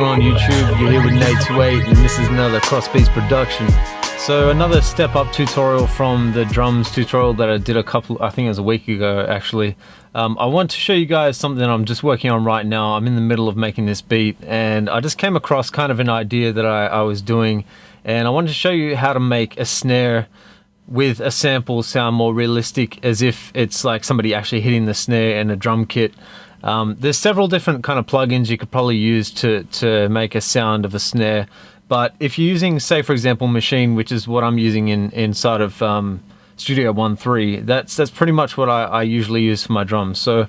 going on YouTube? You're here with Nate28 and this is another Crossbeats production. So another step up tutorial from the drums tutorial that I did I think it was a week ago actually. I want to show you guys something I'm just working on right now. I'm in the middle of making this beat and I just came across kind of an idea that I was doing, and I wanted to show you how to make a snare with a sample sound more realistic, as if it's like somebody actually hitting the snare in a drum kit. There's several different kind of plugins you could probably use to make a sound of a snare, but if you're using, say for example, Machine, which is what I'm using inside of Studio 1.3, that's pretty much what I usually use for my drums. So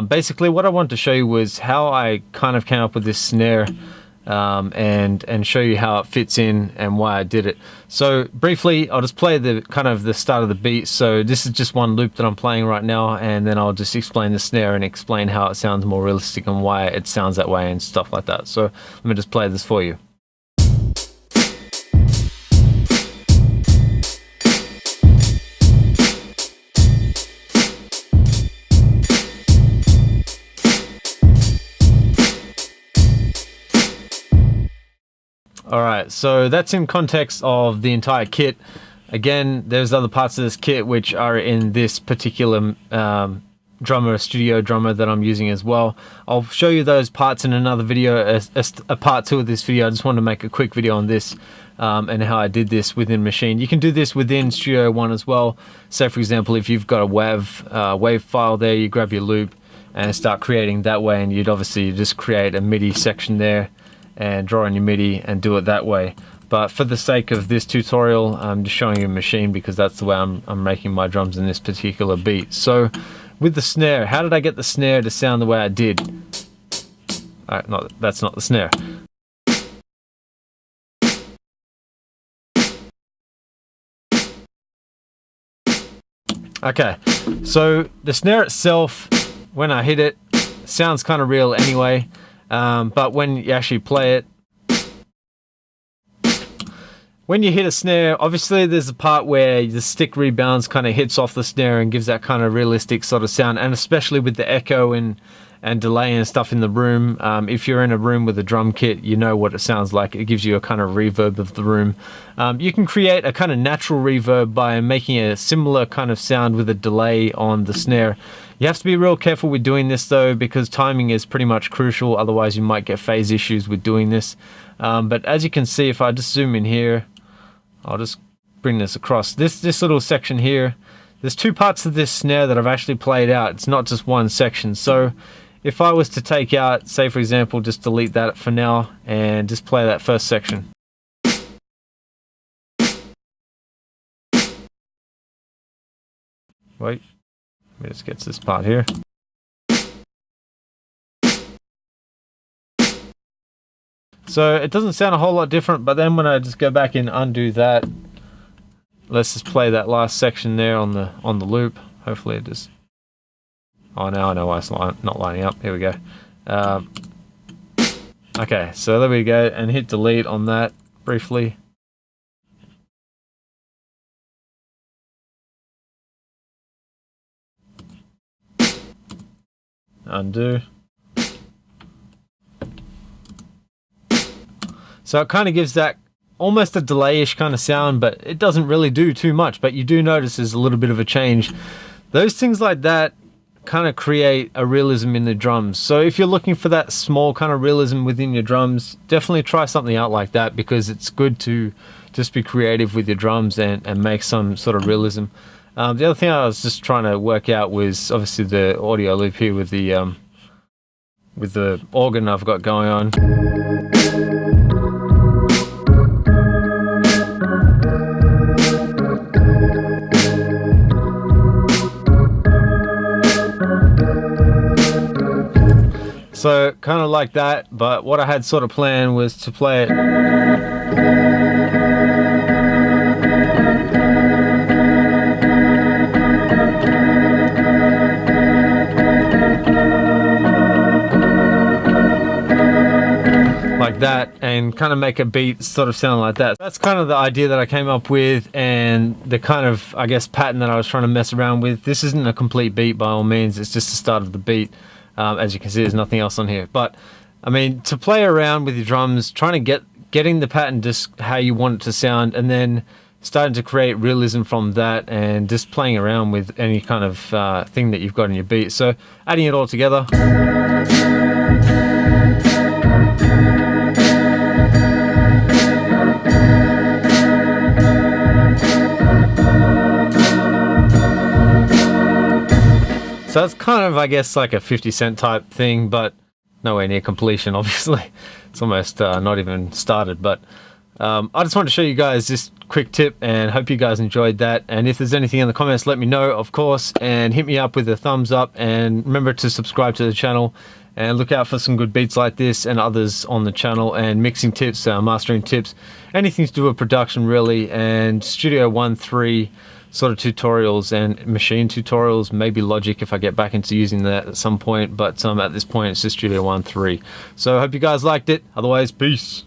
basically what I wanted to show you was how I kind of came up with this snare, and show you how it fits in and why I did it. So briefly, I'll just play the kind of the start of the beat. So this is just one loop that I'm playing right now, and then I'll just explain the snare and explain how it sounds more realistic and why it sounds that way and stuff like that. So let me just play this for you. Alright, so that's in context of the entire kit. Again, there's other parts of this kit which are in this particular studio drummer that I'm using as well. I'll show you those parts in another video, a part 2 of this video. I just wanted to make a quick video on this and how I did this within Machine. You can do this within Studio One as well. Say for example, if you've got a WAV file there, you grab your loop and start creating that way, and you'd obviously just create a MIDI section there and draw in your MIDI and do it that way. But for the sake of this tutorial, I'm just showing you Machine because that's the way I'm making my drums in this particular beat. So with the snare, how did I get the snare to sound the way I did? That's not the snare. Okay, so the snare itself, when I hit it, sounds kind of real anyway. But when you actually play it, when you hit a snare, obviously there's a part where the stick rebounds, kind of hits off the snare and gives that kind of realistic sort of sound, and especially with the echo and delay and stuff in the room. If you're in a room with a drum kit, you know what it sounds like. It gives you a kind of reverb of the room. You can create a kind of natural reverb by making a similar kind of sound with a delay on the snare. You have to be real careful with doing this though, because timing is pretty much crucial, otherwise you might get phase issues with doing this. But as you can see, if I just zoom in here, I'll just bring this across. This little section here, there's two parts of this snare that I've actually played out. It's not just one section. So if I was to take out, say for example, just delete that for now and just play that first section. Wait. Let me just get to this part here. So it doesn't sound a whole lot different, but then when I just go back and undo that, let's just play that last section there on the loop. Hopefully it just... Oh, now I know why it's not lining up. Here we go. Okay, so there we go, and hit delete on that briefly. Undo. So it kind of gives that almost a delay-ish kind of sound, but it doesn't really do too much, but you do notice there's a little bit of a change. Those things like that kind of create a realism in the drums. So if you're looking for that small kind of realism within your drums, definitely try something out like that, because it's good to just be creative with your drums and make some sort of realism. The other thing I was just trying to work out was obviously the audio loop here with the organ I've got going on. So kind of like that, but what I had sort of planned was to play it like that and kind of make a beat sort of sound like that. That's kind of the idea that I came up with, and the kind of, I guess, pattern that I was trying to mess around with. This isn't a complete beat by all means, it's just the start of the beat. As you can see, there's nothing else on here, but I mean, to play around with your drums, trying to getting the pattern just how you want it to sound, and then starting to create realism from that, and just playing around with any kind of thing that you've got in your beat. So adding it all together. So it's kind of, I guess, like a 50 Cent type thing, but nowhere near completion, obviously. It's almost not even started, but I just wanted to show you guys this quick tip, and hope you guys enjoyed that. And if there's anything in the comments, let me know, of course, and hit me up with a thumbs up, and remember to subscribe to the channel, and look out for some good beats like this and others on the channel, and mixing tips, mastering tips, anything to do with production really, and Studio One 3 sort of tutorials and machine tutorials, maybe Logic if I get back into using that at some point, but at this point it's just Studio One 3. So I hope you guys liked it. Otherwise, peace.